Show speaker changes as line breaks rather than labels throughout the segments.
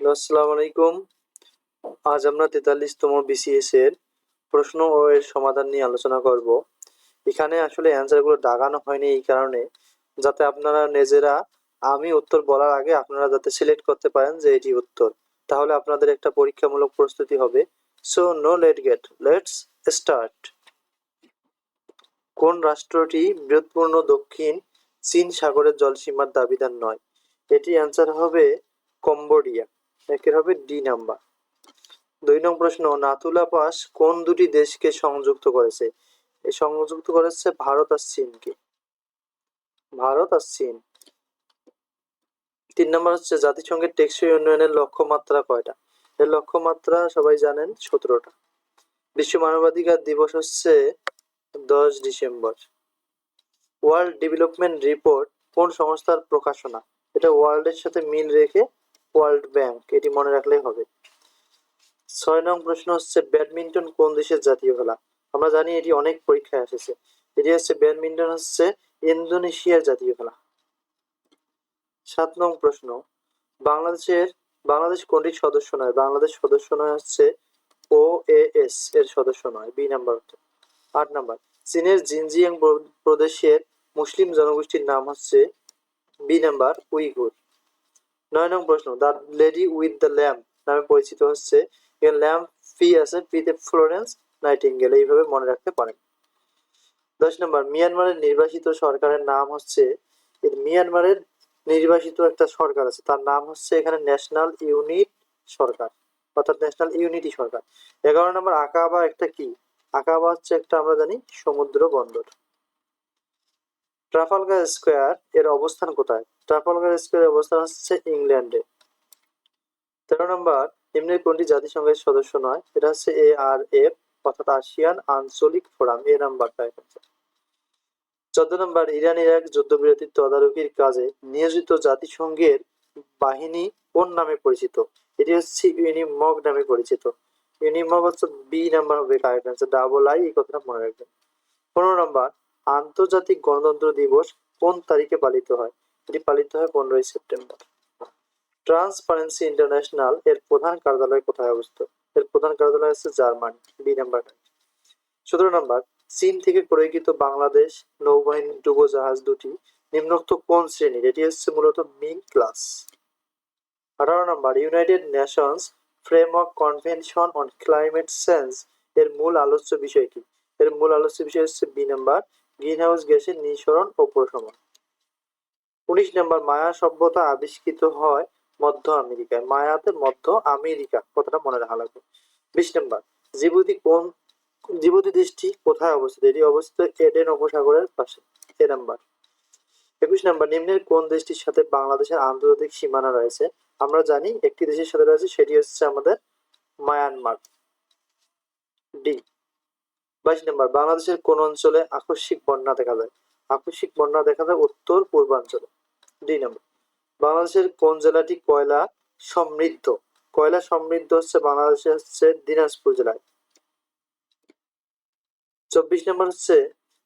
আসসালামু আলাইকুম। আজ আমরা 43তম বিসিএস এর প্রশ্ন ও এর সমাধান নিয়ে আলোচনা করব। এখানে আসলে অ্যান্সারগুলো দাগানো হয়নি এই কারণে, যাতে আপনারা নিজেরা আমি উত্তর বলার আগে আপনারা যাতে সিলেক্ট করতে পারেন যে এটি উত্তর। তাহলে আপনাদের একটা পরীক্ষামূলক প্রস্তুতি হবে। So no let's start. কোন রাষ্ট্রটি বৃহৎপূর্ণ দক্ষিণ চীন সাগরের জলসীমার দাবিদার নয়? এটি অ্যান্সার হবে কম্বোডিয়া। একের হবে ডি নাম্বার। ২ নং প্রশ্ন, নাথুলা পাস কোন দুটি দেশকে সংযুক্ত করেছে? এই সংযুক্ত করেছে ভারত আর চীনকে। ভারত আর চীন। ৩ নম্বর হচ্ছে, জাতিসংঘের টেকসই উন্নয়নের লক্ষ্যমাত্রা কয়টা? এর লক্ষ্যমাত্রা সবাই জানেন ১৭টা। বিশ্ব মানবাধিকার দিবস হচ্ছে 10 ডিসেম্বর। ওয়ার্ল্ড ডেভেলপমেন্ট রিপোর্ট কোন সংস্থার প্রকাশনা? এটা ওয়ার্ল্ডের সাথে মিল রেখে ওয়ার্ল্ড ব্যাংক, এটি মনে রাখলেই হবে। ৬ নং প্রশ্ন হচ্ছে, ব্যাডমিন্টন কোন দেশের জাতীয় খেলা? আমরা জানি এটি অনেক পরীক্ষায় এসেছে। এটি হচ্ছে ব্যাডমিন্টন হচ্ছে ইন্দোনেশিয়ার জাতীয় খেলা। ৭ নং প্রশ্ন, বাংলাদেশ কোনটির সদস্য নয়? বাংলাদেশ সদস্য নয় হচ্ছে OAS এর সদস্য নয়, বি নাম্বার। ৮ নাম্বার, চীনের জিনজিয়াং প্রদেশের মুসলিম জনগোষ্ঠীর নাম হচ্ছে বি নাম্বার উইঘুর। ৯ নং প্রশ্ন, the lady with the lamp নামে পরিচিত হচ্ছে, এখানে ল্যাম্প ফি আছে, ফিতে ফ্লোরেন্স নাইটিঙ্গেল, এইভাবে মনে রাখতে পারেন। ১০ নম্বর, মিয়ানমারের নির্বাসিত সরকারের নাম হচ্ছে, মিয়ানমারের নির্বাসিত একটা সরকার আছে, তার নাম হচ্ছে এখানে ন্যাশনাল ইউনিট সরকার, অর্থাৎ ন্যাশনাল ইউনিটি সরকার। ১১ নম্বর, আকাবা একটা কি? আকাবা হচ্ছে একটা, আমরা জানি, সমুদ্র বন্দর। ট্রাফালগার স্কোয়ার এর অবস্থান কোথায়? ট্রাফালগার স্কোয়ারের অবস্থান হচ্ছে ইংল্যান্ডে। ১৩ নম্বর, নিম্নের কোনটি জাতিসংঘের সদস্য নয়? এটা হচ্ছে ARF, অর্থাৎ আসিয়ান আঞ্চলিক ফোরাম, এ নাম্বারটা এখানে। ১৪ নম্বর, ইরান ইরাক যুদ্ধবিরতির তদারকির কাজে নিয়োজিত জাতিসংঘের বাহিনী কোন নামে পরিচিত? এটি হচ্ছে ইউনিমগ নামে পরিচিত। ইউনিমগ হচ্ছে বি নাম্বার হবে কারেক্ট আনসার, ডাবল আই, এই কথাটা মনে রাখবেন। ১৫ নম্বর, আন্তর্জাতিক গণতন্ত্র দিবস কোন তারিখে পালিত হয়? এটি পালিত হয় 15ই সেপ্টেম্বর। ট্রান্সপারেন্সি ইন্টারন্যাশনাল এর প্রধান কার্যালয় কোথায় অবস্থিত? এর প্রধান কার্যালয় হচ্ছে জার্মানি, বি নাম্বার। ১৭ নম্বর, চীন থেকে ক্রয়কৃত বাংলাদেশ নৌবাহিনীর ডুবোজাহাজ দুটি নিম্নোক্ত কোন শ্রেণীর? এটি হচ্ছে মূলত Ming class. ১৮ number, United Nations framework convention on climate change এর মূল আলোচ্য বিষয় কি? এর মূল আলোচ্য বিষয় হচ্ছে বি নাম্বার, গ্রিনহাউস গ্যাসের নিঃসরণ ও প্রশমন। ১৯ নম্বর, মায়া সভ্যতা আবিষ্কৃত হয় মধ্য আমেরিকায়। মায়াতে মধ্য আমেরিকা, কথাটা মনে রাখা লাগবে। ২০ নম্বর, জিবুতি দেশটি কোথায় অবস্থিত? এটি অবস্থিত এডেন উপসাগরের পাশে, এ নাম্বার। ২১ নম্বর, নিম্নের কোন দেশটির সাথে বাংলাদেশের আন্তর্জাতিক সীমানা রয়েছে? আমরা জানি একটি দেশের সাথে রয়েছে, সেটি হচ্ছে আমাদের মায়ানমার, ডি। ২২ নম্বর, বাংলাদেশের কোন অঞ্চলে আকস্মিক বন্যা দেখা যায়? আকস্মিক বন্যা দেখা যায় উত্তর পূর্বাঞ্চলে, ডি নাম্বার। বাংলাদেশের কোন জেলাটি কয়লা সমৃদ্ধ? কয়লা সমৃদ্ধ হচ্ছে বাংলাদেশে হচ্ছে দিনাজপুর জেলায়। ২৪ নম্বর হচ্ছে,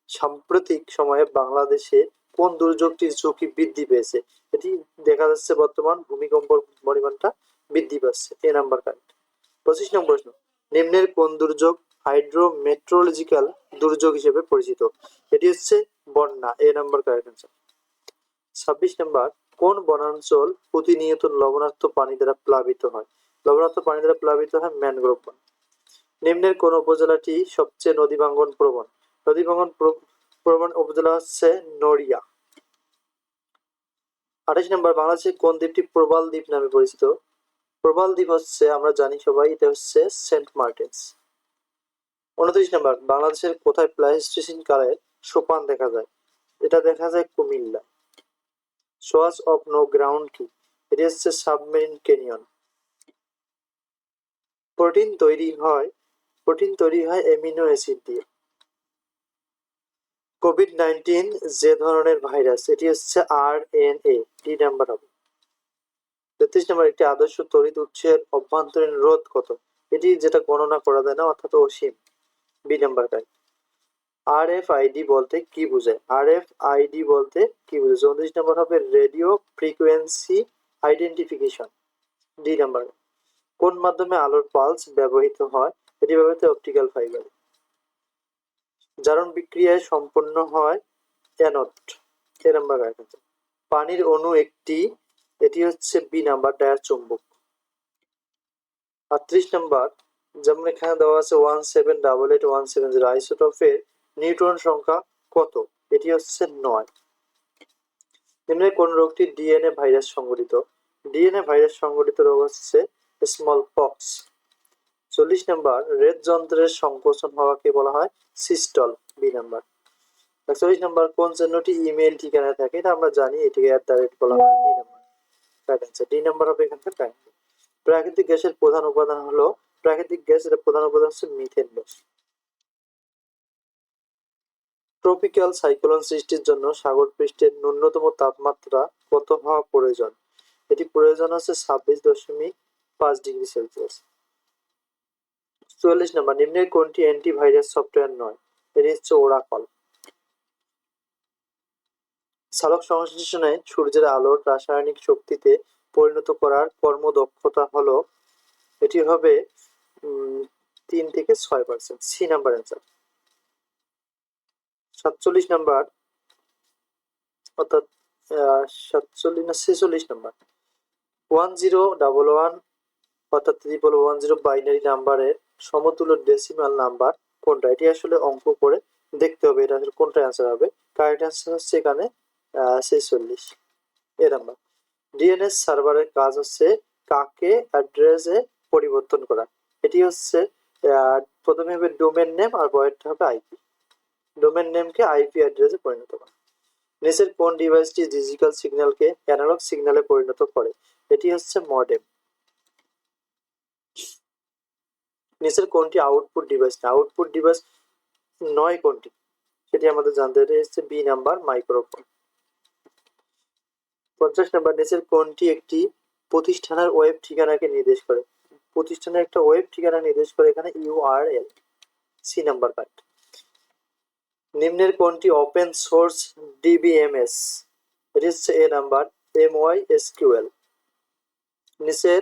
সাম্প্রতিক সময়ে বাংলাদেশে কোন দুর্যোগটির ঝুঁকি বৃদ্ধি পেয়েছে? এটি দেখা যাচ্ছে বর্তমান ভূমিকম্পর পরিমাণটা বৃদ্ধি পাচ্ছে, এ নাম্বার কারেক্ট। ২৫ নম্বর প্রশ্ন, নিম্নের কোন দুর্যোগ হাইড্রোমেট্রোলজিক্যাল দুর্যোগ হিসেবে পরিচিত? এটি হচ্ছে বন্যা, এ নাম্বার কারেক্ট অ্যান্সার। ২৬ নম্বর, কোন বনাঞ্চল প্রতিনিয়ত লবণাক্ত পানি দ্বারা প্লাবিত হয়? লবণাক্ত পানি দ্বারা প্লাবিত হয় ম্যানগ্রোভ বন। নিম্নের কোন উপজেলাটি সবচেয়ে নদী ভাঙ্গন প্রবণ? নদী ভাঙ্গন প্রবণ উপজেলা হচ্ছে নড়িয়া। ২৮ নম্বর, বাংলাদেশের কোন দ্বীপটি প্রবাল দ্বীপ নামে পরিচিত? প্রবাল দ্বীপ হচ্ছে, আমরা জানি সবাই, এটা হচ্ছে সেন্ট মার্টিনস। ২৯ নম্বর, বাংলাদেশের কোথায় প্লাইস্টোসিন কালের সোপান দেখা যায়? এটা দেখা যায় কুমিল্লা। সোয়াস অফ নো গ্রাউন্ড কি? এটি হচ্ছে সাবমেরিন ক্যানিয়ন। প্রোটিন তৈরি হয় অ্যামিনো অ্যাসিড দিয়ে। কোভিড-19 যে ধরনের ভাইরাস, এটি হচ্ছে RNA, ডি নাম্বার হবে। ৩৩ নম্বর, একটি আদর্শ তড়িৎ উৎসের অভ্যন্তরীণ রোধ কত? এটি যেটা গণনা করা যায় না, অর্থাৎ অসীম, বি নাম্বার কারেক্ট। RFID বলতে কি বোঝায়? RFID বলতে কি বোঝায়? ৩৪ নম্বর হবে radio frequency identification. D number. কোন মাধ্যমে আলোর পালস ব্যবহৃত হয়? এটি ব্যবহৃত অপটিক্যাল ফাইবার। জারণ বিক্রিয়ায় সম্পন্ন হয় অ্যানোড। এ নাম্বার রাইট আনসার। পানির অণু একটি, এটি হচ্ছে বি নাম্বার, ডায়ার চুম্বক। ৩৮ নাম্বার, যেমন এখানে দেওয়া আছে 178817 আইসোটোপের নিউট্রন সংখ্যা কত? এটি হচ্ছে 9। নিম্নে কোন রোগটি ডিএনএ ভাইরাস সংঘটিত? ডিএনএ ভাইরাস সংঘটিত রোগ হচ্ছে স্মল পক্স। 40 নাম্বার, হৃদযন্ত্রের সংকোচন হওয়াকে বলা হয় সিস্টল। B number. 41 নাম্বার, কোন চিহ্নটি ইমেইল ঠিকানায় থাকে? এটা আমরা জানি, এটিকে বলা হয়। D number right answer. D number হবে এখানকার টাইম। প্রাকৃতিক গ্যাসের প্রধান উপাদান হলো, প্রাকৃতিক গ্যাস এর প্রধান উপাদান হচ্ছে মিথেন গ্যাস। ট্রপিক্যাল সাইক্লোন সৃষ্টির জন্য সাগর পৃষ্ঠের ন্যূনতম তাপমাত্রা কত হওয়া প্রয়োজন? এটি প্রয়োজন হচ্ছে 26.5 ডিগ্রি সেলসিয়াস। 44 নম্বর, নিম্নের কোনটি অ্যান্টিভাইরাস সফটওয়্যার নয়? এটি হচ্ছে ওরাকল। সালোক সংশ্লেষণে সূর্যের আলোর রাসায়নিক শক্তিতে পরিণত করার কর্মদক্ষতা হলো, এটি হবে 3 থেকে 6%। C number answer. 47 নাম্বার, অর্থাৎ 47 না 46 নাম্বার, 1011 অর্থাৎ 1110 বাইনারি নাম্বারের সমতুল্য ডেসিমাল নাম্বার কোনটা? এটি আসলে অঙ্ক করে দেখতে হবে এটা আসলে কোনটা অ্যান্সার হবে। কারেক্ট অ্যান্সার হচ্ছে এখানে 46 এ নাম্বার। ডিএনএস সার্ভারের কাজ হচ্ছে কাকে অ্যাড্রেসে পরিবর্তন করা। এটি হচ্ছে প্রথমে হবে ডোমেন নেম আর পরেরটা হবে আইপি। ডোমেন নেমকে আইপি অ্যাড্রেসে পরিণত করা। নিচের কোন ডিভাইসটি ডিজিটাল সিগন্যালকে অ্যানালগ সিগন্যালে পরিণত করে? এটি হচ্ছে মডেম। নিচের কোনটি আউটপুট ডিভাইস না? আউটপুট ডিভাইস নয় কোনটি? সেটি আমাদের জানতে হবে। হচ্ছে বি নাম্বার, মাইক্রোফোন। 50 নাম্বার, নিচের কোনটি একটি প্রতিষ্ঠানের ওয়েব ঠিকানাকে নির্দেশ করে? প্রতিষ্ঠানের একটা ওয়েব ঠিকানা নির্দেশ করে এখানে ইউআরএল। C number correct. নিম্নের কোনটি ওপেন সোর্স ডিবিএমএস? এটি হচ্ছে এ নাম্বার, MySQL। নিচের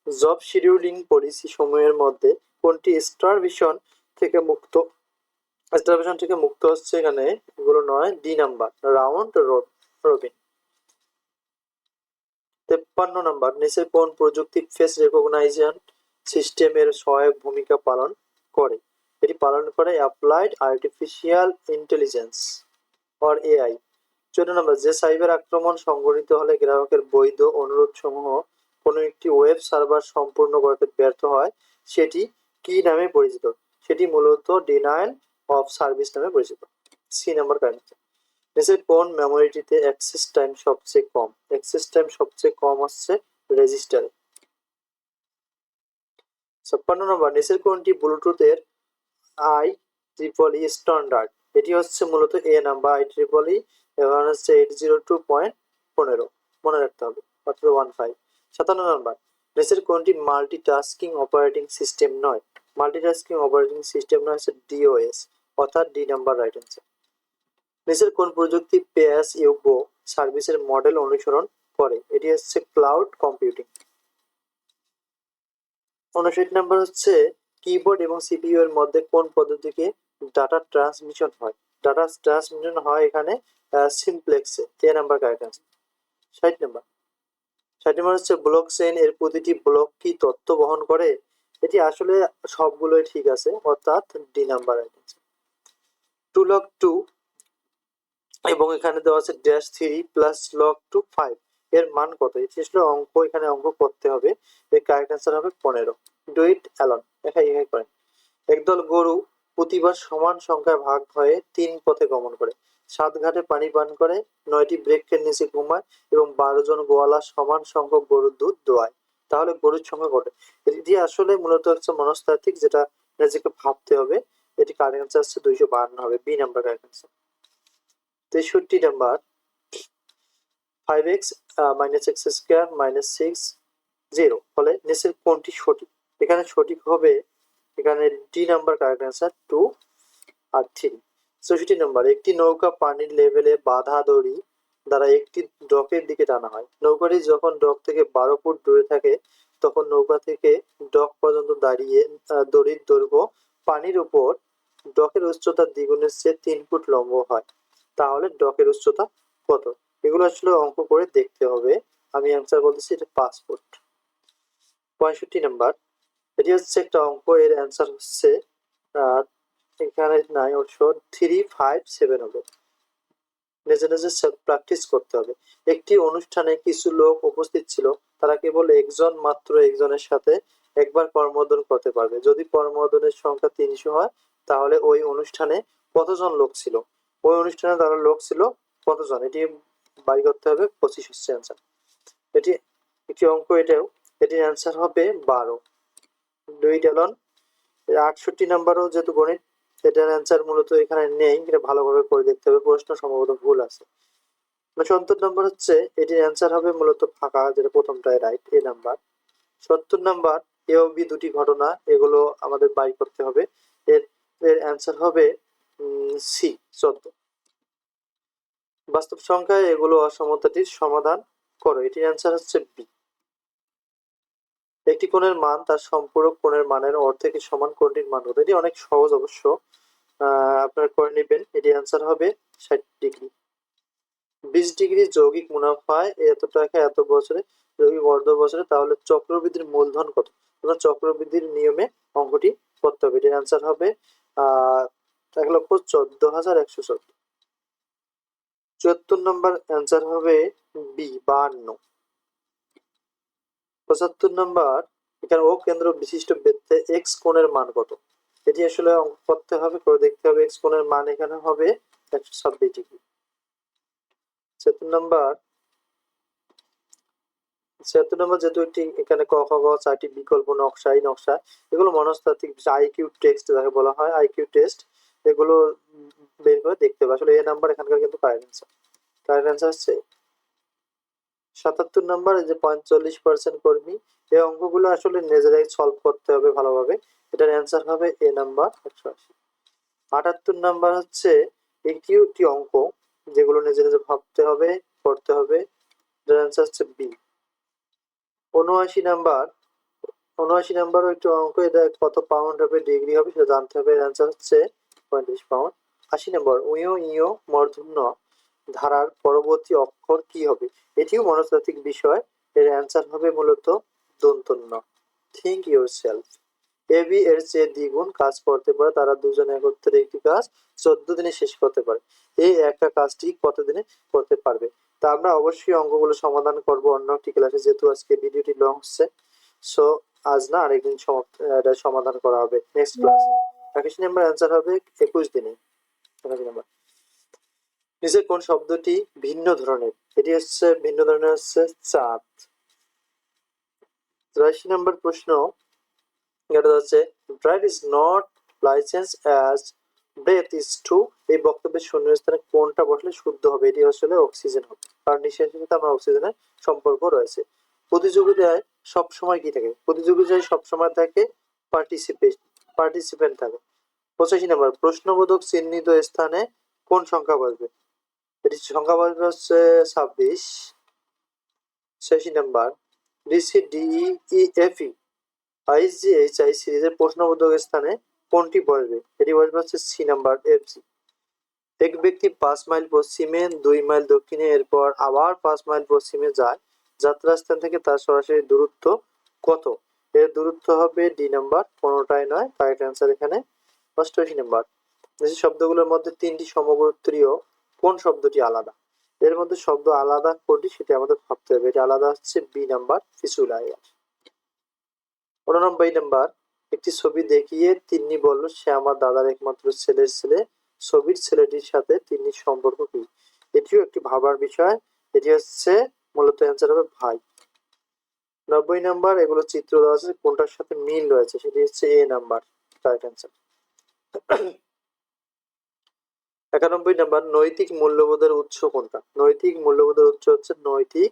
জব শিডিউলিং পলিসি সমূহের মধ্যে কোনটি স্টারভিশন থেকে মুক্ত? স্টারভিশন থেকে মুক্ত হচ্ছে এখানে এগুলো নয়, D number, round robin. 53 number, নিচের কোন প্রযুক্তি ফেস রেকগনাইজেশন সিস্টেমের সহায়ক ভূমিকা পালন করে? এটি পালন করে applied artificial intelligence or AI. 14 নম্বর, যে সাইবার আক্রমণ সংঘটিত হলে গ্রাহকের বৈধ অনুরোধ সমূহ কোনো একটি ওয়েব সার্ভার সম্পূর্ণ করতে ব্যর্থ হয় সেটি কি নামে পরিচিত? সেটি মূলত ডিনায়াল অফ সার্ভিস নামে পরিচিত। C number correct. নিচের কোন মেমোরিটিতে অ্যাক্সেস টাইম সবচেয়ে কম? অ্যাক্সেস টাইম সবচেয়ে কম হচ্ছে রেজিস্টারে। 56 নম্বর, নিচের কোনটি ব্লুটুথের IEEE স্ট্যান্ডার্ড? এটি হচ্ছে মূলত এ নাম্বার, IEEE এবং হচ্ছে 802.15 মনে রাখতে হবে, অর্থাৎ 15। 57 নম্বর, নিচের কোনটি মাল্টিটাস্কিং অপারেটিং সিস্টেম নয়? মাল্টিটাস্কিং অপারেটিং সিস্টেম নয় হচ্ছে DOS, অর্থাৎ ডি নাম্বার রাইট অ্যান্সার। নিচের কোন প্রযুক্তি পে অ্যাজ ইউ গো সার্ভিসের মডেল অনুসরণ করে? এটি হচ্ছে ক্লাউড কম্পিউটিং। 59 নাম্বার হচ্ছে কিবোর্ড এবং সিপিইউ এর মধ্যে কোন পদ্ধতিকে ডাটা ট্রান্সমিশন হয়? ডাটা ট্রান্সমিশন হয় এখানে সিমপ্লেক্সে। A number correct answer. 60 number, 60 number হচ্ছে ব্লক চেইন এর প্রতিটি ব্লক কি তথ্য বহন করে? এটি আসলে সবগুলোই ঠিক আছে, অর্থাৎ D number right answer. 2 log 2 এবং এখানে দেওয়া আছে ড্যাশ 3 প্লাস লগ 2 5 এর মান কত? এটি আসলে অঙ্ক, এখানে অঙ্ক করতে হবে। এর কারেক্ট অ্যান্সার হবে 15। ডু ইট অ্যালন, একাই একাই করেন। একদল গরু প্রতিবার সমান সংখ্যায় ভাগ হয়ে 3 পথে গমন করে। 7 ঘাটে পানি পান করে, 9টি বৃক্ষের নিচে ঘুমায় এবং 12 জন গোয়ালা সমান সংখ্যক গরুর দুধ দোয়ায়। তাহলে গরুর সংখ্যা কত? এটি আসলে মূলত হচ্ছে মনস্তাত্ত্বিক, যেটা নিজেকে ভাবতে হবে। এটি কারেক্ট অ্যান্সার হচ্ছে 252 হবে। B number correct answer. 63 number, 5x - x square - 6 0 ফলে নিচের কোনটি সঠিক? এখানে সঠিক হবে এখানে ডি নাম্বার কারেক্ট অ্যান্সার 2 আর 3। 64 নাম্বার, একটি নৌকা পানির লেভেলে বাধা দড়ি দ্বারা একটি ডকের দিকে টানা হয়। নৌকাটি যখন ডক থেকে 12 ফুট দূরে থাকে তখন নৌকা থেকে ডক পর্যন্ত দাঁড়িয়ে দড়ির দৈর্ঘ্য পানির উপর ডকের উচ্চতা দ্বিগুণের চেয়ে 3 ফুট লম্বা হয়, তাহলে ডকের উচ্চতা কত? এগুলো আসলে অঙ্ক করে দেখতে হবে। আমি অ্যান্সার বলতেছি, এটা 5 ফুট। 65 নাম্বার, এটি হচ্ছে একটা অঙ্ক, এর অ্যান্সার হচ্ছে এখানে নাই, অবশ্য 3, 5, 7 হবে। নিজে নিজে প্র্যাকটিস করতে হবে। একটি অনুষ্ঠানে কিছু লোক উপস্থিত ছিল, তারা কেবল মাত্র একজনের সাথে একবার করমর্দন করতে পারবে। যদি করমর্দনের সংখ্যা 300 হয়, তাহলে ওই অনুষ্ঠানে কতজন লোক ছিল? ওই অনুষ্ঠানে তারা লোক ছিল কতজন, এটি বাড়ি করতে হবে। 25 হচ্ছে অ্যান্সার। এটি একটি অঙ্ক, এটির অ্যান্সার হবে 12। 2 গ্যালন। 68 নাম্বারও যেহেতু গণিত, এটার অ্যান্সার মূলত এখানে নেই, এটা ভালোভাবে করে দেখতে হবে, প্রশ্ন সম্ভবত ভুল আছে। 70 নাম্বার হচ্ছে, এটির অ্যান্সার হবে মূলত ফাঁকা, যেটা প্রথমটাই রাইট, এ নাম্বার। 70 নাম্বার, এ ও বি দুটি ঘটনা, এগুলো আমাদের বাই করতে হবে। এর এর অ্যান্সার হবে সি, 14। বাস্তব সংখ্যায় এগুলো অসমতাটির সমাধান করো, এটির অ্যান্সার হচ্ছে বি। একটি কোণের মান তার সম্পূরক কোণের মানের অর্ধেকের সমান, কোণটির মান কত? এটি অনেক সহজ অবশ্য, আপনারা করে নেবেন। এটি অ্যান্সার হবে 60 ডিগ্রি। 20 ডিগ্রি যৌগিক মুনাফায় এত টাকা এত বছরে, যৌগিক অর্ধ বছরে, তাহলে চক্রবৃদ্ধির মূলধন কত? তোমরা চক্রবৃদ্ধির নিয়মে অঙ্কটি করতে হবে। এটির অ্যান্সার হবে 1,14,114। 74 নম্বর অ্যান্সার হবে বি, 52। 75 নম্বর, এখানে ও কেন্দ্র বিশিষ্ট বৃত্তে এক্স কোণের মান কত? এটি আসলে অঙ্ক করতে হবে, করে দেখতে হবে। এক্স কোণের মান এখানে হবে 126 ডিগ্রি। 76 নম্বর, যেহেতু একটি এখানে ক খ গ 4টি বিকল্প নকশা, এই নকশা এগুলো মনস্তাত্ত্বিক আইকিউ টেস্ট যাকে বলা হয়, আইকিউ টেস্ট, এগুলো বের করে দেখতে হবে। আসলে এ নাম্বার এখানকার কিন্তু কারেক্ট অ্যান্সার হচ্ছে। 77 নম্বর, এই যে 45% কর্মী, এই অঙ্কগুলো আসলে নিজেরাই সলভ করতে হবে ভালোভাবে। এটার অ্যান্সার হবে এ নাম্বার, 180। 78 নম্বর হচ্ছে একটি অঙ্ক, যেগুলো নিজে নিজে ভাবতে হবে, করতে হবে। এটার অ্যান্সার হচ্ছে বি। 79 নম্বর, 79 নম্বরও একটু অঙ্ক, এটা কত পাউন্ড হবে, ডিগ্রি হবে, সেটা জানতে হবে। এর অ্যান্সার হচ্ছে 35 পাউন্ড। 80 নম্বর, উইও ইও মূর্ধন্য ধারার পরবর্তী অক্ষর কি হবে? এটিও মনস্তাত্ত্বিক বিষয়। এর অ্যান্সার হবে মূলত দন্ত ন। Think yourself. A B এর চেয়ে দ্বিগুণ কাজ করতে পারে, তারা দুজনে একত্রে একটি কাজ 14 দিনে শেষ করতে পারে। এই একটা কাজটি কত দিনে করতে পারবে? তা আমরা অবশ্যই অঙ্কগুলো সমাধান করব অন্য একটি ক্লাসে, যেহেতু আজকে ভিডিওটি লং হচ্ছে। সো আজ না, আরেকদিন এটা সমাধান করা হবে নেক্সট ক্লাসে। 21 নম্বর অ্যান্সার হবে 21 দিনে। 21 নম্বর, নিচের কোন শব্দটি ভিন্ন ধরনের? এটি হচ্ছে ভিন্ন ধরনের হচ্ছে চাঁদ। 83 নম্বর প্রশ্ন, এটা হচ্ছে drive is not licence as breath is to. এই বক্তব্যের শূন্যস্থানে কোনটা বসলে শুদ্ধ হবে? এটি আসলে অক্সিজেন হবে, কারণ নিঃশ্বাসের সাথে আমার অক্সিজেনের সম্পর্ক রয়েছে। প্রতিযোগিতায় সবসময় কি থাকে? প্রতিযোগিতায় সবসময় থাকে পার্টিসিপেন্ট থাকে। 85 নম্বর, প্রশ্নবোধক চিহ্নিত স্থানে কোন সংখ্যা বসবে? এটি সংখ্যা বসবে হচ্ছে 26। 86 নম্বর, ডিসি ডিই এফই আইজিএইচআই সিরিজের প্রশ্নবোধক স্থানে কোনটি বসবে? এটি বসবে হচ্ছে সি নাম্বার, এফজি। এক ব্যক্তি 5 মাইল পশ্চিমে, 2 মাইল দক্ষিণে, এরপর আবার 5 মাইল পশ্চিমে যায়, যাত্রাস্থান থেকে তার সরাসরি দূরত্ব কত? এর দূরত্ব হবে ডি নাম্বার, 15টাই নয়। কারেক্ট অ্যান্সার এখানে 88 নাম্বার, যে শব্দগুলোর মধ্যে 3টি সমগোত্রীয়, কোন শব্দটি আলাদা? এর মধ্যে শব্দ আলাদা কোনটি, সেটা আমাদের ভাবতে হবে। এটা আলাদা হচ্ছে বি নাম্বার, ফিসুলাইয়ার। 89 নাম্বার, একটি ছবি দেখিয়ে তিন্নি বলল, সে আমার দাদার একমাত্র ছেলের ছেলে। ছবির ছেলেটির সাথে তিন্নির সম্পর্ক কি? এটিও একটি ভাবার বিষয়। এটি হচ্ছে মূলত অ্যান্সার হবে ভাই। 90 নাম্বার, এগুলো চিত্র দেওয়া আছে, কোনটার সাথে মিল রয়েছে? সেটি হচ্ছে এ নাম্বার, কারেক্ট অ্যান্সার। 91 নাম্বার, নৈতিক মূল্যবোধের উৎস কোনটা? নৈতিক মূল্যবোধের উৎস হচ্ছে নৈতিক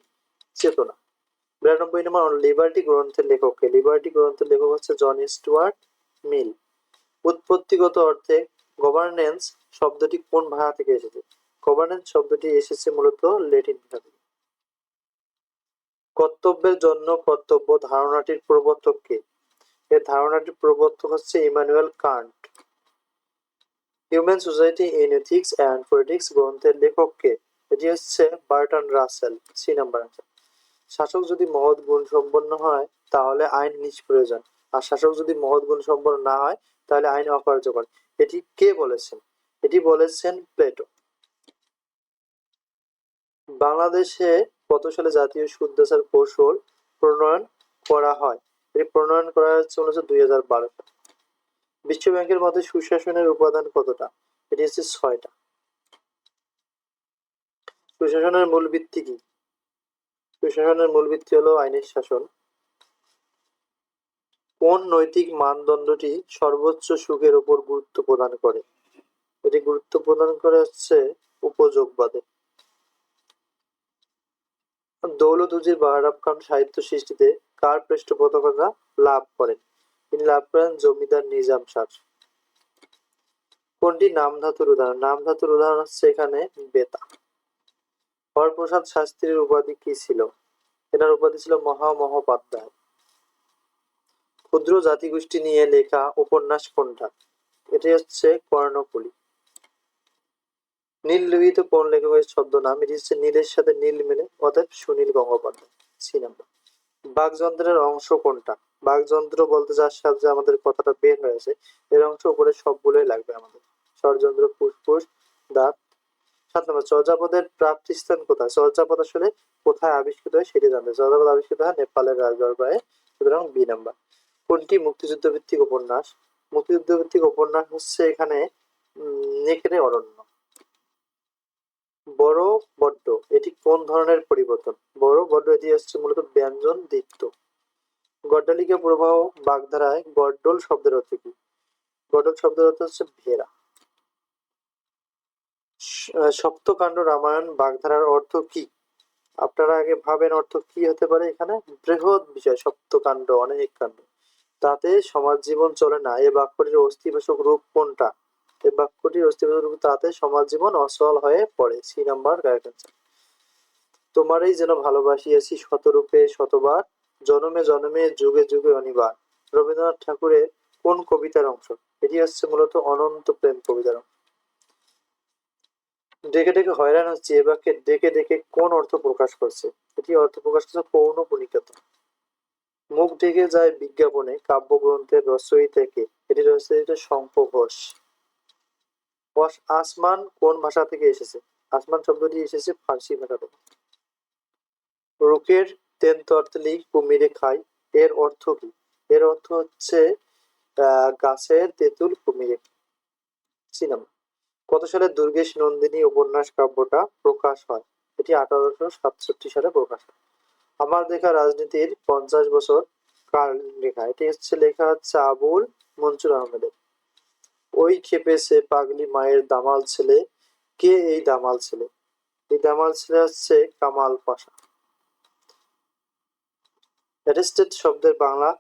চেতনা। 92 নম্বর, লিবার্টি গ্রন্থের লেখক কে? লিবার্টি গ্রন্থের লেখক হচ্ছে জন স্টুয়ার্ট মিল। উৎপত্তিগত অর্থে গভর্নেন্স শব্দটি কোন ভাষা থেকে এসেছে? গভর্নেন্স শব্দটি এসেছে মূলত ল্যাটিন ভাষা থেকে। কর্তব্যের জন্য কর্তব্য ধারণাটির প্রবর্তক কে? এর ধারণাটির প্রবর্তক হচ্ছে Immanuel Kant. Human society in ethics and politics গ্রন্থের লেখক কে? এটি হচ্ছে Bertrand Russell. C number answer. শাসক যদি মহৎ গুণ সম্পন্ন হয় তাহলে আইন নিষ্প্রয়োজন, আর শাসক যদি মহৎ গুণ সম্পন্ন না হয় তাহলে আইন অকার্যকর। এটি কে বলেছেন? এটি বলেছেন প্লেটো। বাংলাদেশে কত সালে জাতীয় সুদ্ধাচার কৌশল প্রণয়ন করা হয়? এটি প্রণয়ন করা হচ্ছে 2012 সালে। বিশ্ব ব্যাংকের মতে সুশাসনের উপাদান কতটা? এটি হচ্ছে 6টা। সুশাসনের মূল ভিত্তি কি? সুশাসনের মূল ভিত্তি হলো আইনের শাসন। কোন নৈতিক মানদণ্ডটি সর্বোচ্চ সুখের উপর গুরুত্ব প্রদান করে? এটি গুরুত্ব প্রদান করে হচ্ছে উপযোগবাদে। দৌলত উজির বাহারাম খান সাহিত্য সৃষ্টিতে কার পৃষ্ঠপোষকতা লাভ করেন? তিনি লাভ করেন জমিদার নিজাম শাহ। কোনটি নামধাতুর উদাহরণ? নামধাতুর উদাহরণ হচ্ছে এখানে বেতা। হরপ্রসাদ শাস্ত্রীর উপাধি কি ছিল? এনার উপাধি ছিল মহামহোপাধ্যায়। ক্ষুদ্র জাতিগোষ্ঠী নিয়ে লেখা উপন্যাস কোনটা? এটি হচ্ছে কর্ণফুলী। নীল লোহিত কোন লেখকের ছদ্মনাম? এটি হচ্ছে নীলের সাথে নীল মেলে, অতএব সুনীল গঙ্গোপাধ্যায়। C number. বাকযন্ত্রের অংশ কোনটা? বাকযন্ত্র বলতে যার সাহায্যে আমাদের কথাটা বের হয়েছে এর অংশ উপরে সবগুলোই লাগবে আমাদের। ষড়যন্ত্র, ফুসফুস, দাঁত। 7 নম্বর। চর্যাপদের প্রাপ্তিস্থান কোথায়? চর্যাপদ আসলে কোথায় আবিষ্কৃত হয় সেটি জানতে। চর্যাপদ আবিষ্কৃত হয় নেপালের রাজদরবারে, সুতরাং বি নাম্বার। কোনটি মুক্তিযুদ্ধ ভিত্তিক উপন্যাস? মুক্তিযুদ্ধ ভিত্তিক উপন্যাস হচ্ছে এখানে নেকড়ে অরণ্য। বড় বড্ড এটি কোন ধরনের পরিবর্তন? বড় বড্ড এটি হচ্ছে মূলত ব্যঞ্জন দ্বিত্ব। গড্ডালিকা প্রবাহ বাগধারায় গড্ডল শব্দের অর্থ কি? গড্ডল শব্দের অর্থ হচ্ছে ভেড়া। সপ্তকাণ্ড রামায়ণ বাগধারার অর্থ কি? আপনারা আগে ভাবেন অর্থ কি হতে পারে এখানে। বৃহৎ বিষয়, সপ্তকাণ্ড, অনেক কাণ্ড। তাতে সমাজ জীবন চলে না, এ বাক্যটির অস্থিবাচক রূপ কোনটা? এ বাক্যটির অস্থিবাচক রূপ তাতে সমাজ জীবন অসহল হয়ে পড়ে। C number correct answer. তোমারই যেন ভালোবাসিয়াছি শতরূপে শতবার, জনমে জনমে যুগে যুগে অনিবার। রবীন্দ্রনাথ ঠাকুরের কোন কবিতার অংশ? এটি হচ্ছে মূলত অনন্ত প্রেম কবিতার অংশ। ডেকে ডেকে হয়রান হচ্ছে এ বাক্যে ডেকে ডেকে কোন অর্থ প্রকাশ করছে? এটি অর্থ প্রকাশ করছে পৌনঃপুনিকতা। মুখ ঢেকে যায় বিজ্ঞাপনে কাব্যগ্রন্থের রচয়িতা কে? এটি রচয়িতা শঙ্খ ঘোষ। আসমান কোন ভাষা থেকে এসেছে? আসমান শব্দটি এসেছে ফার্সি ভাষা থেকে। রুকের তেনতরতলি কুমিরে খায় এর অর্থ কি? এর অর্থ হচ্ছে গাছের তেঁতুল কুমিরে। সিনেমা। কত সালে দুর্গেশ নন্দিনী উপন্যাস কাব্যটা প্রকাশ হয়? এটি 1867 সালে প্রকাশ হয়। আমার দেখা রাজনীতির 50 বছর কার লেখা? এটি হচ্ছে লেখা হচ্ছে আবুল মনসুর আহমেদের। ওই খেপেছে পাগলি মায়ের দামাল ছেলে। কে এই দামাল ছেলে? এই দামাল ছেলে হচ্ছে কামাল পাশা। অ্যাটেস্টেড শব্দের বাংলা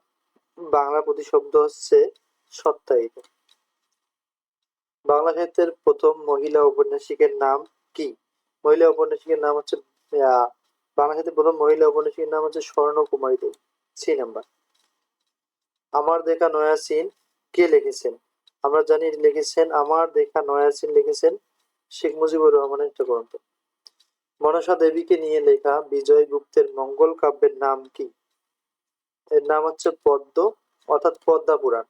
বাংলা প্রতিশব্দ হচ্ছে সত্যায়িত। বাংলা সাহিত্যের প্রথম মহিলা ঔপন্যাসিকের নাম কি? মহিলা ঔপন্যাসিকের নাম হচ্ছে বাংলা সাহিত্যের প্রথম মহিলা ঔপন্যাসিকের নাম হচ্ছে স্বর্ণকুমারী দেবী। C number. আমার দেখা নয়া সিন কে লিখেছেন? আমরা জানি লিখেছেন আমার দেখা নয়া সিন লিখেছেন শেখ মুজিবুর রহমানের একটা গ্রন্থ। মনসা দেবীকে নিয়ে লেখা বিজয় গুপ্তের মঙ্গল কাব্যের নাম কি? এর নাম হচ্ছে পদ্ম, অর্থাৎ পদ্মা পুরাণ।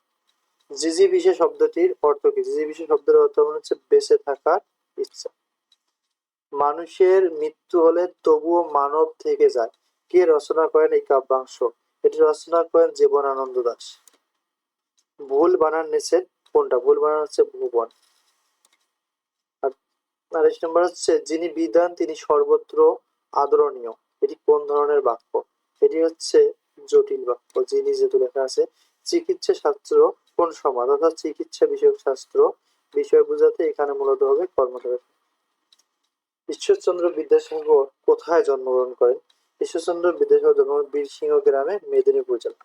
জিজিবিষে শব্দটির অর্থ কি? জিজিবিষে শব্দের অর্থ হচ্ছে বেঁচে থাকার ইচ্ছা। মানুষের মৃত্যু হলে তবুও মানব থেকে যায় কে রচনা করেন এই কাব্যাংশ? এটি রচনা করেন জীবনানন্দ দাশ। ভুল বানান নিচে কোনটা? ভুল বানান হচ্ছে ভুবন। আর 28 নম্বর হচ্ছে যিনি বিদ্বান তিনি সর্বত্র আদরণীয়, এটি কোন ধরনের বাক্য? এটি হচ্ছে জটিল বাক্য। যিনি যেহেতু লেখা আছে। চিকিৎসা শাস্ত্র কোন সমাজ? অর্থাৎ চিকিৎসা বিষয়ক শাস্ত্র বিষয় বোঝাতে এখানে মূলত হবে কর্মধারয়। ঈশ্বরচন্দ্র বিদ্যাসাগর কোথায় জন্মগ্রহণ করেন? ঈশ্বরচন্দ্র বিদ্যাসাগর জন্মগ্রহণ বীরসিংহ গ্রামে, মেদিনীপুর জেলা।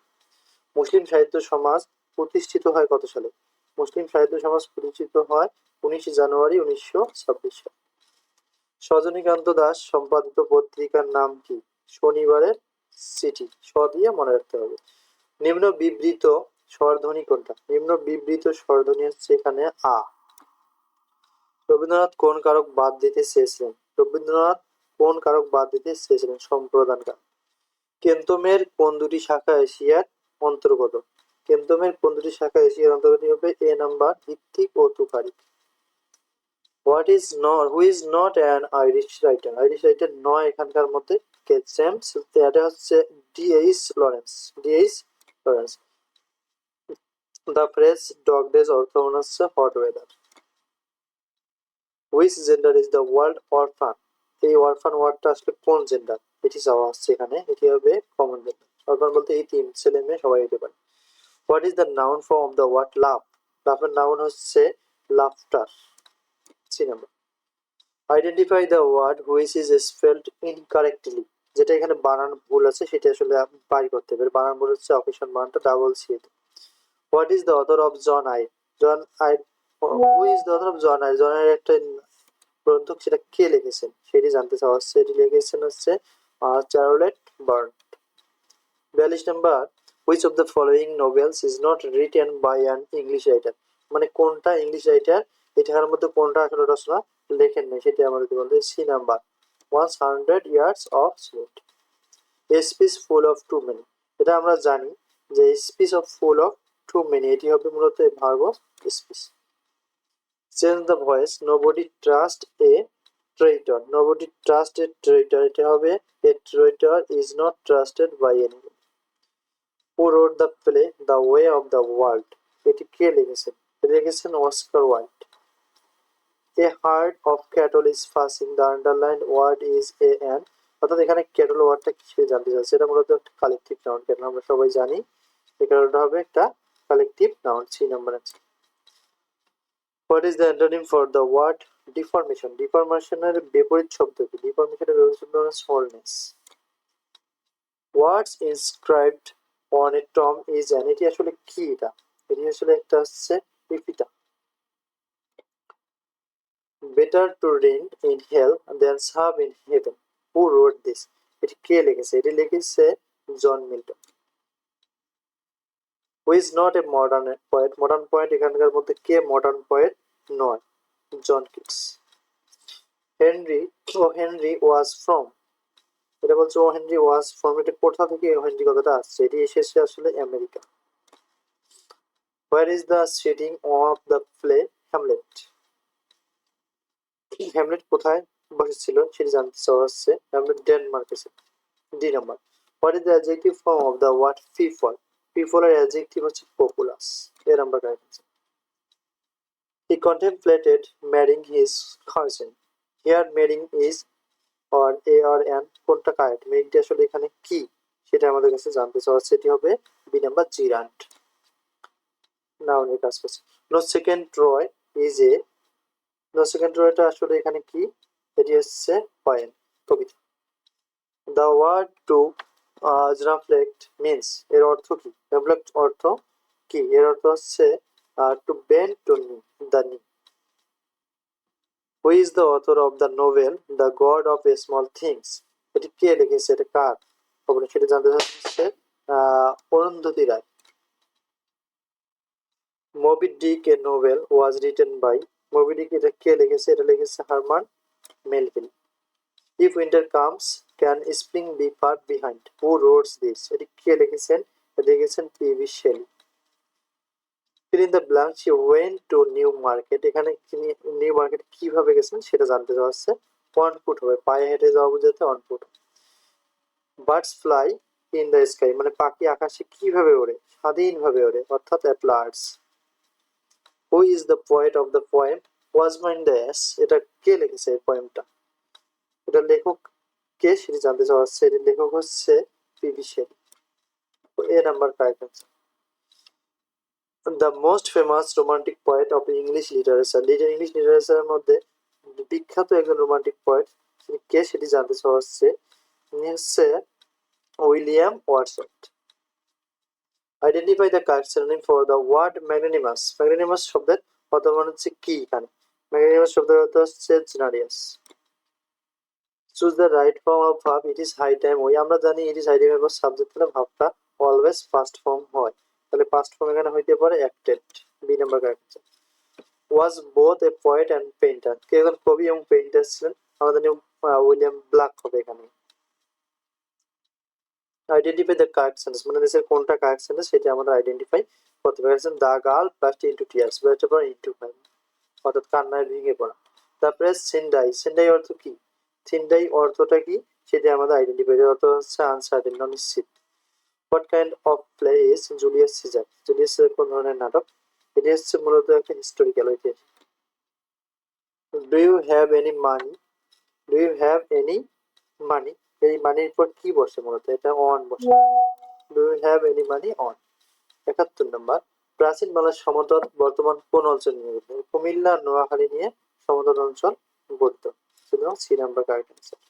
মুসলিম সাহিত্য সমাজ প্রতিষ্ঠিত হয় কত সালে? মুসলিম সাহিত্য সমাজ প্রতিষ্ঠিত হয় 19 জানুয়ারি 1926 সালে। সজনীকান্ত দাস সম্পাদিত পত্রিকার নাম কি? শনিবারের সিটি স দিয়ে মনে রাখতে হবে। নিম্ন বিবৃত স্বরধ্বনি কোনটা? নিম্ন বিবৃত স্বরধ্বনি হচ্ছে এখানে আ। রবীন্দ্রনাথ কোন কারক বাদ দিতে চেয়েছিলেন? রবীন্দ্রনাথ কোন কারক বাদ দিতে চেয়েছিলেন? সম্প্রদান কারক। কেন্তমের কোন দুটি শাখা এশিয়ার অন্তর্গত? কেন্তমের কোন দুটি শাখা এশিয়ার অন্তর্গত হবে? এ নাম্বার ভিত্তিক ও তুকারিক। Who is not an Irish writer? Irish writer নয় এখানকার মধ্যে। জেমস, এটা হচ্ছে DH Lawrence. DH Lawrence. The phrase dog days অর্থ মনে হচ্ছে hot weather. Which gender is the world orphan? এই অরফান ওয়ার্ডটা আসলে কোন জেন্ডার? এটি চাওয়া হচ্ছে এখানে। এটি হবে কমন জেন্ডার। অরফান বলতে এই তিন ছেলে মেয়ে সবাই হতে পারে। What is the noun form of the word love? লাভের নাউন হচ্ছে laughter. C number. Identify the word which is spelled incorrectly. যেটা এখানে বানান ভুল আছে সেটা আসলে বাই করতে হবে। বানান ভুল হচ্ছে অকেশন বানানটা double C. What is the author of John I? John I, who is the author of John I? John আইয়ের একটা গ্রন্থ, সেটা কে লিখেছেন সেটি জানতে চাওয়া হচ্ছে। এটি লিখেছেন হচ্ছে Charlotte Bronte. 42 number. Which of the following novels is not written by an English writer? মানে কোনটা ইংলিশ রাইটার এটার মধ্যে কোনটা আসলে রচনা লেখেন নেই সেটি আমাদের বলতে। C number 100 years of slate. A speech full of too many. এটা আমরা জানি যে speech of full of too many এটি হবে মূলত verb of speech. Change the voice nobody trust a traitor. Nobody trust a traitor, এটা হবে a traitor is not trusted by anyone. Who wrote the play the way of the world? এটি কে লিখেছেন? লিখেছেন Oscar Wilde. A herd of cattle is facing, the underlined word is a an. অর্থাৎ এখানে cattle ওয়ার্ডটা কিসে জানতে চাচ্ছে? এটা মূলত একটা কালেকটিভ নাউন। ক্যাটল আমরা সবাই জানি, এই কারণটা হবে একটা কালেকটিভ নাউন। সি নাম্বার আছে। What is the antonym for the word deformation? ডিফরমেশনের বিপরীত শব্দ কি? ডিফরমেশনের বিপরীত শব্দ হলো smallness. What's inscribed on a tomb is an, এটি আসলে কি? এটি আসলে একটা হচ্ছে পিপিটা। Better to reign in hell then serve in heaven. Who wrote this? এটি কে লিখেছে? এটি লিখেছে John Milton. Who is not a modern poet? Modern poet এখানকার মধ্যে কে মডার্ন পয়েট নয়? John Keats. Henry, O Henry was from, এটা বলছে ও হেনরি ওয়াজ ফ্রম, এটা কোথা থেকে ও হেনরি কথাটা আসছে? এটি এসেছে আসলে America. Where is the setting of the play Hamlet? Hamlet কোথায় বসেছিল সেটি জানতে চাওয়া হচ্ছে। হ্যামলেট ডেনমার্কে ছিল। D number. What is the adjective form of the word people? People এর অ্যাডজেক্টিভ হচ্ছে পপুলাস। এর আমরা correct. He contemplated marrying his cousin. Here marrying is or a আর অ্যান, কোনটা কারেক্ট? ম্যারিংটি আসলে এখানে কি সেটা আমাদের কাছে জানতে চাওয়া হচ্ছে। এটি হবে বি নাম্বার জিরান্ট। নাউনের কাজ করছে। No second Troy is a, no second ট্রয়টা আসলে এখানে কি? এটি হচ্ছে পয়েম, কবিতা। The word to reflect means, এর অর্থ কি? রিফ্লেক্ট অর্থ কি? এর অর্থ হচ্ছে to bend to knee, the knee. Who is the author of the novel the god of a small things? এটি কে লিখেছে? এটা কার খবর সেটা জানতে চাচ্ছে Arundhati Roy. Moby Dick a novel was written by, Mobi Dick এটা কে লিখেছে? এটা লিখেছে Herman Melville. If winter comes can spring be far behind? Who wrote this? এটি কে লিখেছেন? লিখেছেন P B. Shelley. Fill in the blank, she went to New Market, এখানে তিনি নিউ মার্কেট কিভাবে গেছেন সেটা জানতে চাওয়া হচ্ছে। অন ফুট হবে, পায়ে হেঁটে যাওয়া বোঝাতে on foot. Birds fly in the sky, মানে পাখি আকাশে কিভাবে ওড়ে? স্বাধীনভাবে ওড়ে, অর্থাৎ at large. Who is the poet of the poem was mine dash? এটা কে লিখেছে এই পোয়েমটা? এটা লেখক কে সেটি জানতে চাওয়া হচ্ছে। এর লেখক হচ্ছে P B. Shelley. A number correct আছে। The most famous romantic poet of English literature, English লিটারেচারের মধ্যে বিখ্যাত একজন রোমান্টিক পোয়েট কে সেটি জানতে চাওয়া হচ্ছে। তিনি হচ্ছে William Wordsworth. Identify the correct synonym for the word magnanimous. Magnanimous শব্দের অর্থ মানে হচ্ছে কি? এখানে ম্যাগনানিমাস শব্দের অর্থ হচ্ছে generous. Choose the right form of verb it is high time ওই আমরা জানি ইট ইজ হাই টাইম এর সাবজেক্ট হলে ভাবটা অলওয়েজ পাস্ট ফর্ম হয় তাহলে পাস্ট ফর্ম এখানে হইতে পারে acted B number correct was both a poet and painter কে একজন কবি এবং পেইন্টার ছিলেন আমাদের নিয়ম উইলিয়াম ব্ল্যাক হবে এখানে আইডেন্টিফাই দ্য কারেক্ট সেন্টেন্স মানে দেশের কোনটা কারেক্ট সেন্টেন্স সেটা আমরা আইডেন্টিফাই করতে পারি the girl blast into tears blast পর ইনটু ফাইভ অর্থাৎ কান্নায় ভেঙে পড়া তারপরে সেন্ডাই সেন্ডাই অর্থ কি সেন্ডাই অর্থটা কি সেটা আমাদের আইডেন্টিফাই অর্থ হচ্ছে আনসার্টেন অনিশ্চিত what kind of play is Julius Caesar Julius Caesar কোন ধরনের নাটক এটি হচ্ছে মূলত একটা হিস্টোরিক্যাল ঐতিহাসিক do you have any money do you have any money এই মানির পর কি বসে মূলত এটা অন বসে do you have any money on ৭১ নম্বর প্রাচীন বাংলার সমতট বর্তমান কোন অঞ্চল নিয়ে গঠিত কুমিল্লা নোয়াখালী নিয়ে সমতট অঞ্চল গঠিত সুতরাং C number correct answer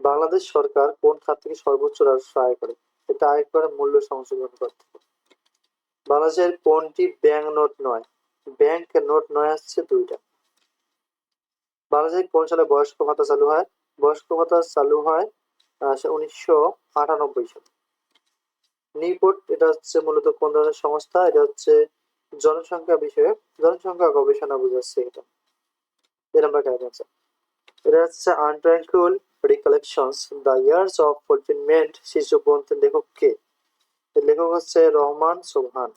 Bangladesh সরকার কোন খাত থেকে সর্বোচ্চ রাজস্ব আয় করে এটা আয় করে মূল্য সংশোধন করতে বাংলাদেশের কোনটি ব্যাংক নোট নয় ব্যাংক নোট নয় আসছে দুইটা বাংলাদেশে কোন সালে বয়স্ক ভাতা চালু হয় বয়স্ক ভাতা চালু হয় 1998 সালে নিউপোর্ট এটা হচ্ছে মূলত কোন ধরনের সংস্থা এটা হচ্ছে জনসংখ্যা বিষয়ক জনসংখ্যা গবেষণা বোঝাচ্ছে এটা এই নাম্বার কারেক্ট অ্যান্সার এটা হচ্ছে untranquil recollections the years of fulfilment শীর্ষ গ্রন্থের লেখক কে এর লেখক হচ্ছে Rehman Sobhan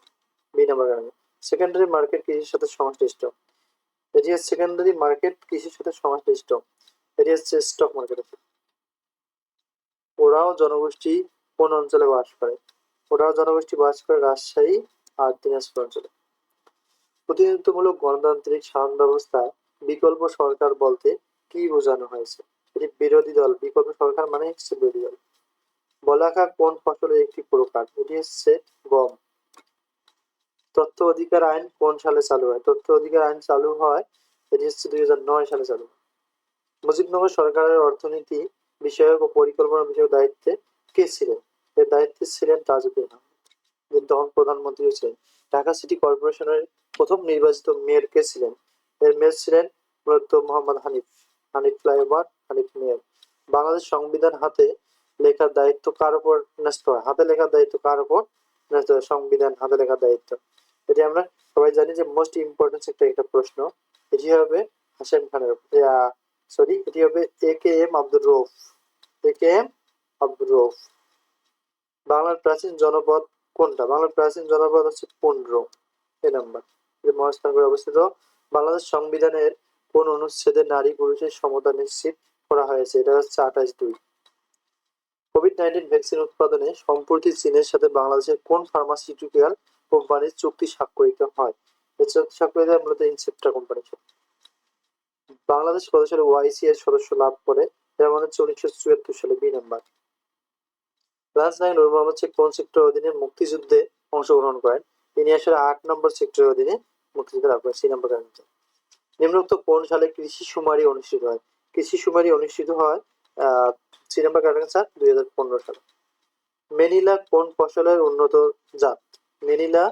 B number correct secondary market কৃষির সাথে সংশ্লিষ্ট এটি হচ্ছে সেকেন্ডারি মার্কেট কৃষির সাথে সংশ্লিষ্ট এটি হচ্ছে স্টক মার্কেট ওরাও জনগোষ্ঠী কোন অঞ্চলে বাস করে ওরাও জনগোষ্ঠী বাস করে রাজশাহী আর দিনাজপুর অঞ্চলে প্রতিনিধিত্বমূলক গণতান্ত্রিক শাসন ব্যবস্থায় বিকল্প সরকার বলতে কি বোঝানো হয়েছে এটি বিরোধী দল বিকল্প সরকার মানে হচ্ছে বিরোধী দল বলাকা কোন ফসলের একটি প্রকার এটি হচ্ছে গম তথ্য অধিকার আইন কোন সালে চালু হয় তথ্য অধিকার আইন চালু হয় এটি হচ্ছে 2009 সালে চালু হয় মুজিবনগর সরকারের অর্থনীতি বিষয়ক ও পরিকল্পনা বিষয়ক দায়িত্বে কে ছিলেন এর দায়িত্বে ছিলেন তাজউদ্দিন আহমেদ যিনি তখন প্রধানমন্ত্রী ছিলেন ঢাকা সিটি কর্পোরেশনের প্রথম নির্বাচিত মেয়র কে ছিলেন এর মেয়র ছিলেন মূলত মোহাম্মদ হানিফ হানিফ ফ্লাইওভার হানিফ মেয়র বাংলাদেশ সংবিধান হাতে লেখার দায়িত্ব কার উপর ন্যস্ত হয় হাতে লেখার দায়িত্ব কার উপর ন্যস্ত হয় সংবিধান হাতে লেখার দায়িত্ব এটি আমরা সবাই জানি যে মোস্ট ইম্পর্টেন্ট একটা প্রশ্ন এটি হবে হাশেম খানের সরি এটি হবে এ কে এম আব্দুর রউফ এ কে এম আব্দুর রউফ বাংলার প্রাচীন জনপদ কোনটা বাংলার প্রাচীন জনপদ হচ্ছে পুন্ড্র এ নাম্বার মহাস্থানগড়ে অবস্থিত বাংলাদেশ সংবিধানের কোন অনুচ্ছেদে নারী পুরুষের সমতা নিশ্চিত করা হয়েছে এটা হচ্ছে 28(2) কোভিড-19 ভ্যাকসিন উৎপাদনে সম্প্রতি চীনের সাথে বাংলাদেশের কোন ফার্মাসিউটিক্যাল কোম্পানির চুক্তি স্বাক্ষরিত হয় এই চুক্তি স্বাক্ষরিত হয় মূলত ইনসেপ্টা কোম্পানির সাথে বাংলাদেশ কত সালে ওআইসি এর সদস্য লাভ করে এর মানে হচ্ছে 1974 সালে বি নাম্বার রাজনায়ক নূর মোহাম্মদ শেখ কোন সেক্টরের অধীনে মুক্তিযুদ্ধে অংশগ্রহণ করেন তিনি আসলে 8 নম্বর সেক্টরের অধীনে মুক্তিযুদ্ধে লাভ করেন সি নাম্বার কারেক্ট নিম্নোক্ত কোন সালে কৃষি শুমারি অনুষ্ঠিত হয় কৃষি শুমারি অনুষ্ঠিত হয় সি নাম্বার কারেক্ট অ্যান্সার 2015 সালে মেনিলা কোন ফসলের উন্নত জাত মেনিলা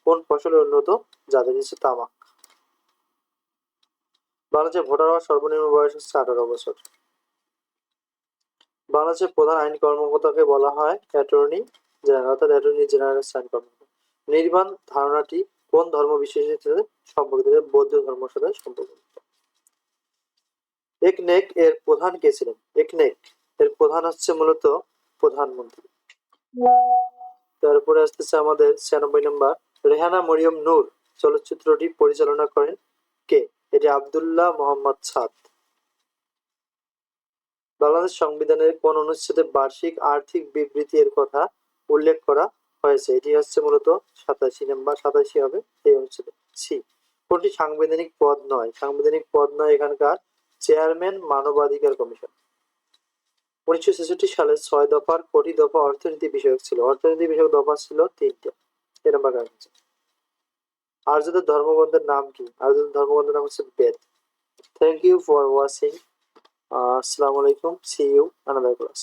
কোন ফসলের উন্নত জাত এটি হচ্ছে তামাক বাংলাদেশে ভোটার হওয়ার সর্বনিম্ন বয়স হচ্ছে 18 বছর বাংলাদেশের প্রধান আইন কর্মকর্তাকে বলা হয় অ্যাটর্নি জেনারেল অর্থাৎ অ্যাটর্নি জেনারেল আইন কর্মকর্তা নির্বাণ ধারণাটি কোন ধর্ম বিশেষের সাথে সম্পর্কিত বৌদ্ধ ধর্মের সাথে সম্পর্কিত একনেক এর প্রধান কে ছিলেন একনেক এর প্রধান হচ্ছে মূলত প্রধানমন্ত্রী তারপরে আসতেছে আমাদের 96 নম্বর রেহানা মরিয়ম নূর চলচ্চিত্রটি পরিচালনা করেন কে এটি আব্দুল্লাহ মোহাম্মদ সাদ বাংলাদেশ সংবিধানের কোন অনুচ্ছেদে বার্ষিক আর্থিক বিবৃতি এর কথা উল্লেখ করা হয়েছে এটি হচ্ছে মূলত 87 নম্বর 87 হবে এই অনুচ্ছেদে সি কোনটি সাংবিধানিক পদ নয় সাংবিধানিক পদ নয় এখানকার চেয়ারম্যান মানবাধিকার কমিশন 1966 সালে 6 দফার কোটি দফা অর্থনীতি বিষয়ক ছিল অর্থনীতি বিষয়ক দফা ছিল 3টা এই নাম্বার কারেক্ট আর্যদের ধর্মগ্রন্থের নাম কি আর্যদের ধর্মগ্রন্থের নাম হচ্ছে বেদ থ্যাংক ইউ ফর ওয়াচিং আসসালামু আলাইকুম সি ইউ অ্যানাদার ক্লাস